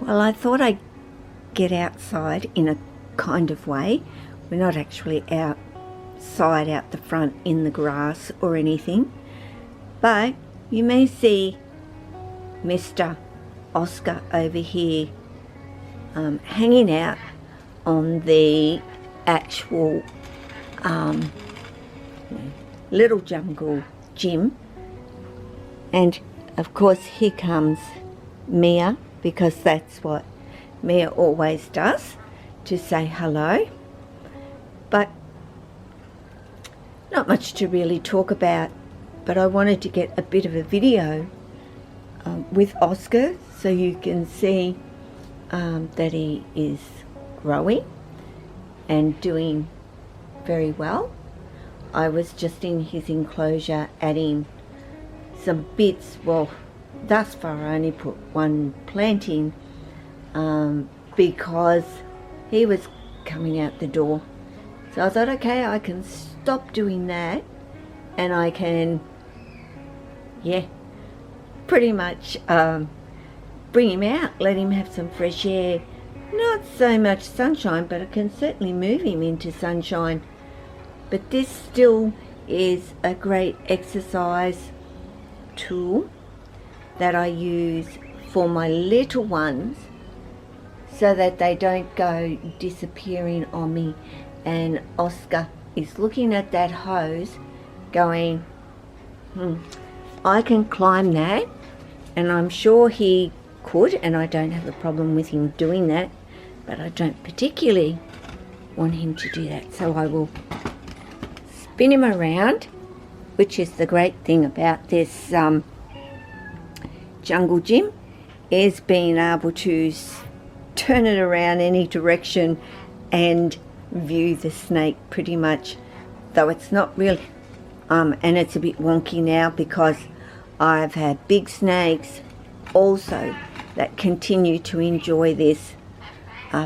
Well, I thought I'd get outside in a kind of way. We're not actually outside out the front in the grass or anything, but you may see Mr. Oscar over here hanging out on the actual little jungle gym. And of course here comes Mia, because that's what Mia always does, to say hello. But not much to really talk about, but I wanted to get a bit of a video with Oscar so you can see that he is growing and doing very well. I was just in his enclosure adding some bits. Well, thus far I only put one plant in because he was coming out the door. So I thought, okay, I can stop doing that and I can, pretty much bring him out, let him have some fresh air. Not so much sunshine, but I can certainly move him into sunshine. But this still is a great exercise tool that I use for my little ones so that they don't go disappearing on me. And Oscar is looking at that hose going, I can climb that, and I'm sure he could, and I don't have a problem with him doing that, but I don't particularly want him to do that. So I will spin him around, which is the great thing about this jungle gym, is being able to turn it around any direction and view the snake pretty much, though it's not really and it's a bit wonky now because I've had big snakes also that continue to enjoy this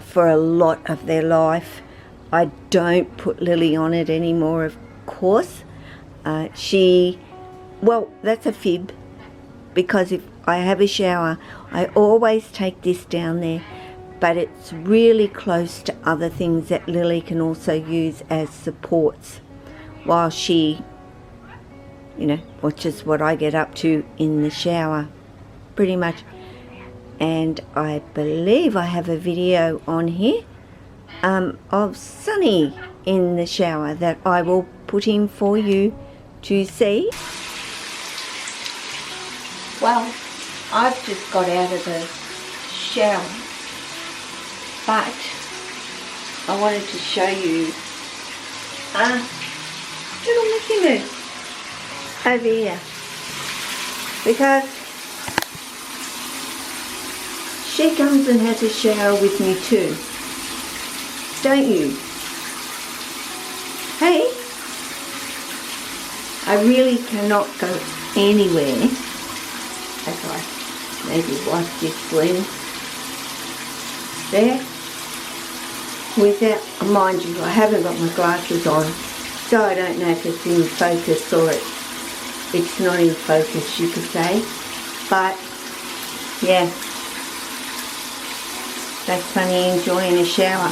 for a lot of their life. I don't put Lily on it anymore, of course. Well, that's a fib, because if I have a shower I always take this down there, but it's really close to other things that Lily can also use as supports while she, watches what I get up to in the shower, pretty much. And I believe I have a video on here of Sunny in the shower that I will put in for you to see. Well, I've just got out of the shower, but I wanted to show you little Mickey Moo over here, because she comes and has a shower with me too, don't you? Hey, I really cannot go anywhere as I maybe wipe this blend there without, mind you, I haven't got my glasses on, so I don't know if it's in focus or it's not in focus, you could say. But yeah, that's funny, enjoying a shower.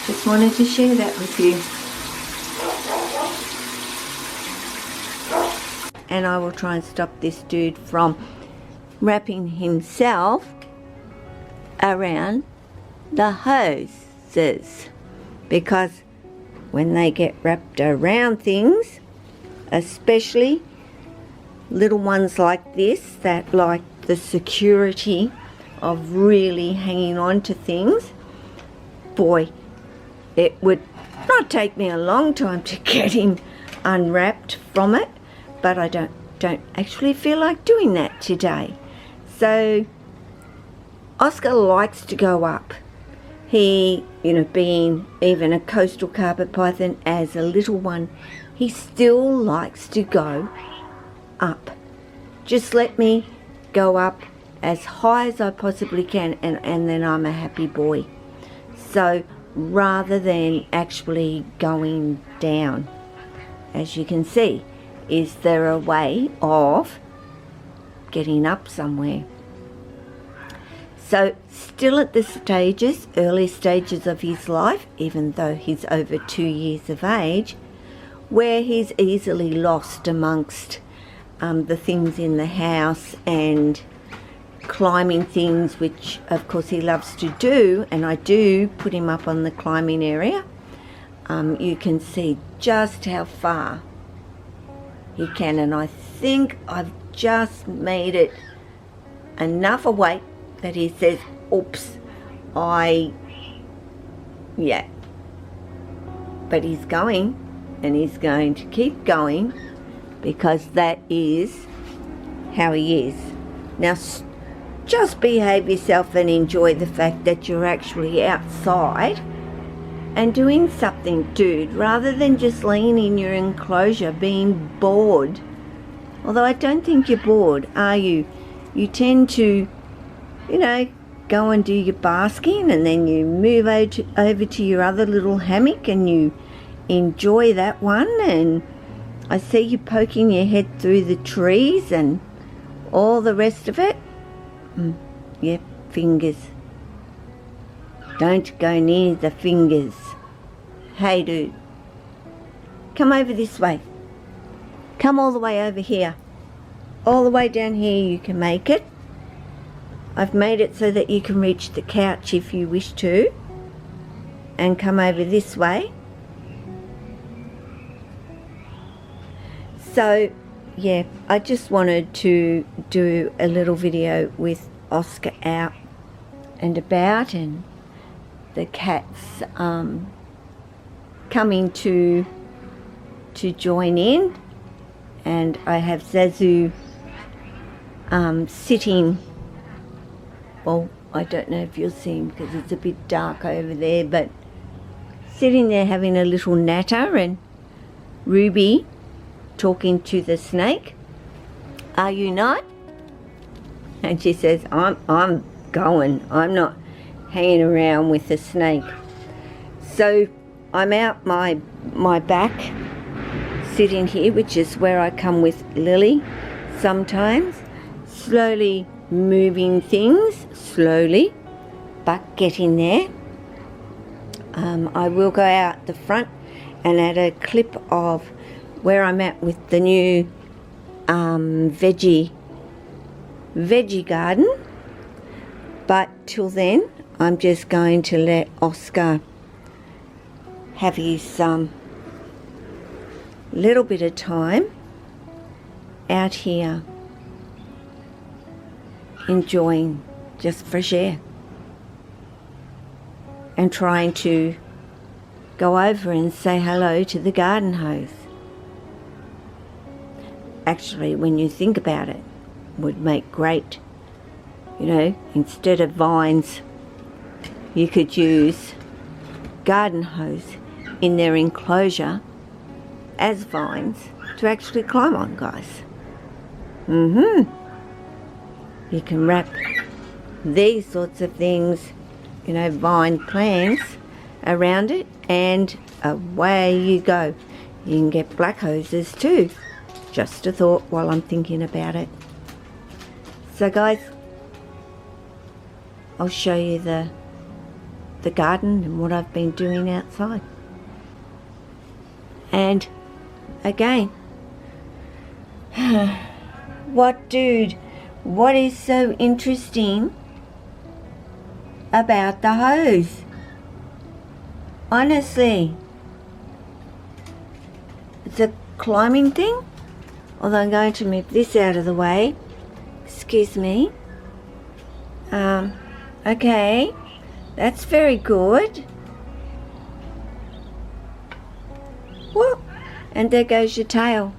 Just wanted to share that with you. And I will try and stop this dude from wrapping himself around the hoses, because when they get wrapped around things, especially little ones like this that like the security of really hanging on to things, boy, it would not take me a long time to get him unwrapped from it, but I don't actually feel like doing that today. So Oscar likes to go up. He, being even a coastal carpet python as a little one, he still likes to go up. Just let me go up as high as I possibly can, and then I'm a happy boy. So rather than actually going down, as you can see, is there a way of getting up somewhere? So still at the early stages of his life, even though he's over 2 years of age, where he's easily lost amongst the things in the house and climbing things, which of course he loves to do, and I do put him up on the climbing area. You can see just how far he can, and I think I've just made it enough awake that he says, oops, yeah. But he's going, and he's going to keep going, because that is how he is. Now just behave yourself and enjoy the fact that you're actually outside and doing something, dude, rather than just laying in your enclosure being bored. Although I don't think you're bored, are you? You tend to, you know, go and do your basking, and then you move over to your other little hammock and you enjoy that one, and I see you poking your head through the trees and all the rest of it. Yep, fingers. Don't go near the fingers. Hey dude, come over this way. Come all the way over here. All the way down here you can make it. I've made it so that you can reach the couch if you wish to. And come over this way. So yeah, I just wanted to do a little video with Oscar out and about, and the cats coming to join in, and I have Zazu sitting, well, I don't know if you'll see him because it's a bit dark over there, but sitting there having a little natter, and Ruby talking to the snake. Are you not? And she says, I'm going. I'm not hanging around with the snake. So I'm out my back, sitting here, which is where I come with Lily sometimes, slowly moving things, slowly, but getting there. I will go out the front and add a clip of where I'm at with the new veggie garden, but till then I'm just going to let Oscar have his little bit of time out here enjoying just fresh air and trying to go over and say hello to the garden hose. Actually, when you think about it, would make great, you know, instead of vines, you could use garden hose in their enclosure as vines to actually climb on, guys. You can wrap these sorts of things, you know, vine plants around it, and away you go. You can get black hoses too. Just a thought while I'm thinking about it. So guys, I'll show you the garden and what I've been doing outside. And again, what is so interesting about the hose? Honestly, it's a climbing thing. Although I'm going to move this out of the way. Excuse me. Okay, that's very good. Whoop, and there goes your tail.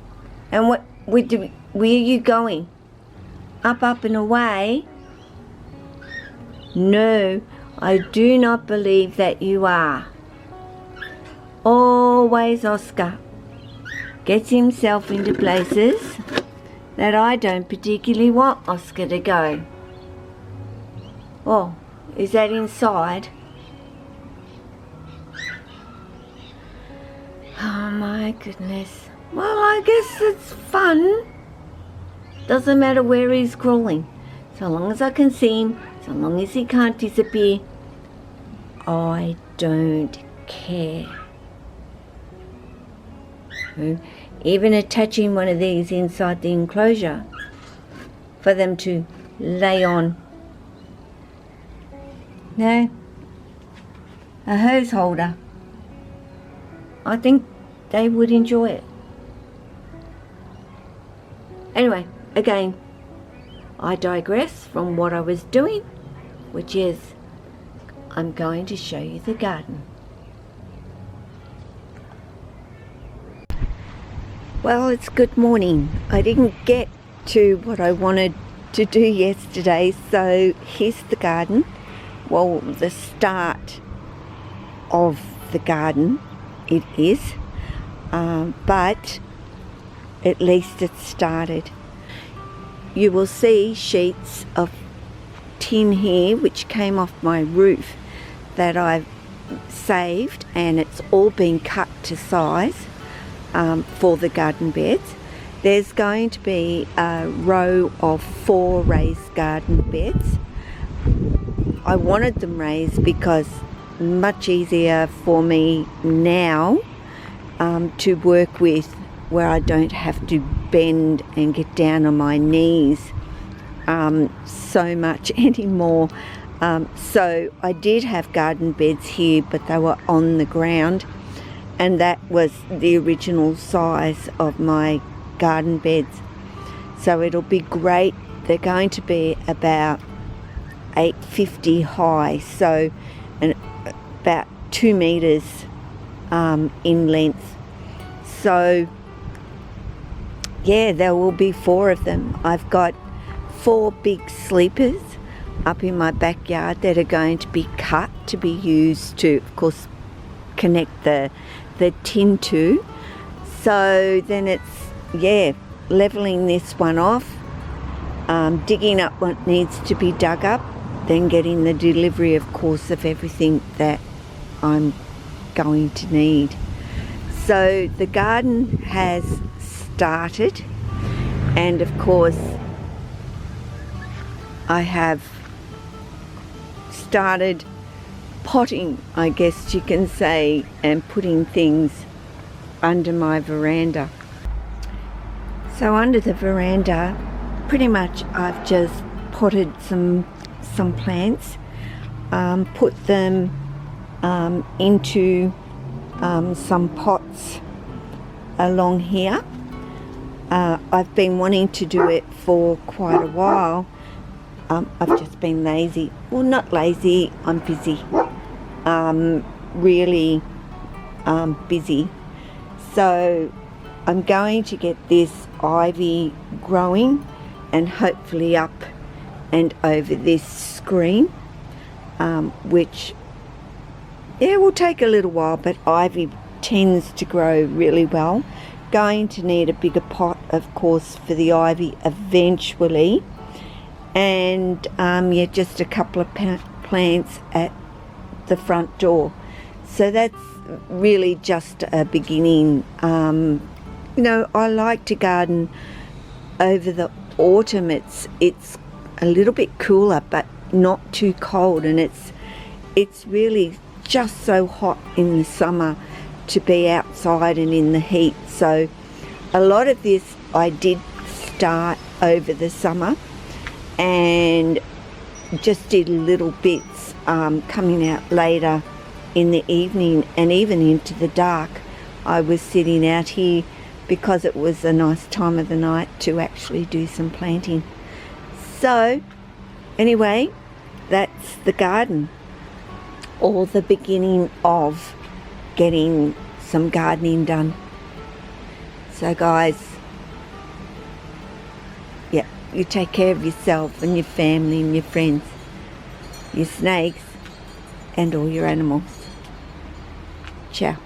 And where are you going? Up and away? No, I do not believe that you are. Always Oscar gets himself into places that I don't particularly want Oscar to go. Oh, is that inside? Oh my goodness. Well, I guess it's fun. Doesn't matter where he's crawling. So long as I can see him, so long as he can't disappear, I don't care. Even attaching one of these inside the enclosure for them to lay on. No, a hose holder. I think they would enjoy it. Anyway, again, I digress from what I was doing, which is I'm going to show you the garden. Well, it's good morning. I didn't get to what I wanted to do yesterday, so here's the garden. Well, the start of the garden it is, but at least it started. You will see sheets of tin here which came off my roof that I've saved, and it's all been cut to size for the garden beds. There's going to be a row of 4 raised garden beds. I wanted them raised because much easier for me now to work with, where I don't have to bend and get down on my knees so much anymore. So I did have garden beds here, but they were on the ground, and that was the original size of my garden beds. So it'll be great. They're going to be about 850 high, so and about 2 meters in length. So yeah, there will be 4 of them. I've got 4 big sleepers up in my backyard that are going to be cut to be used to, of course, connect the tin to. So then it's leveling this one off, digging up what needs to be dug up, then getting the delivery, of course, of everything that I'm going to need. So the garden has started, and of course I have started potting, I guess you can say, and putting things under my veranda. So under the veranda, pretty much I've just potted some plants, put them into some pots along here. I've been wanting to do it for quite a while. I've just been lazy. Well, not lazy, I'm busy. Really busy. So I'm going to get this ivy growing and hopefully up and over this screen, which will take a little while, but ivy tends to grow really well. Going to need a bigger pot, of course, for the ivy eventually, and just a couple of plants at the front door. So that's really just a beginning. I like to garden over the autumn. It's a little bit cooler but not too cold, and it's really just so hot in the summer to be outside and in the heat. So a lot of this I did start over the summer and just did little bits coming out later in the evening, and even into the dark I was sitting out here because it was a nice time of the night to actually do some planting. So anyway, that's the garden, or the beginning of getting some gardening done. So guys, you take care of yourself and your family and your friends, your snakes and all your animals. Ciao.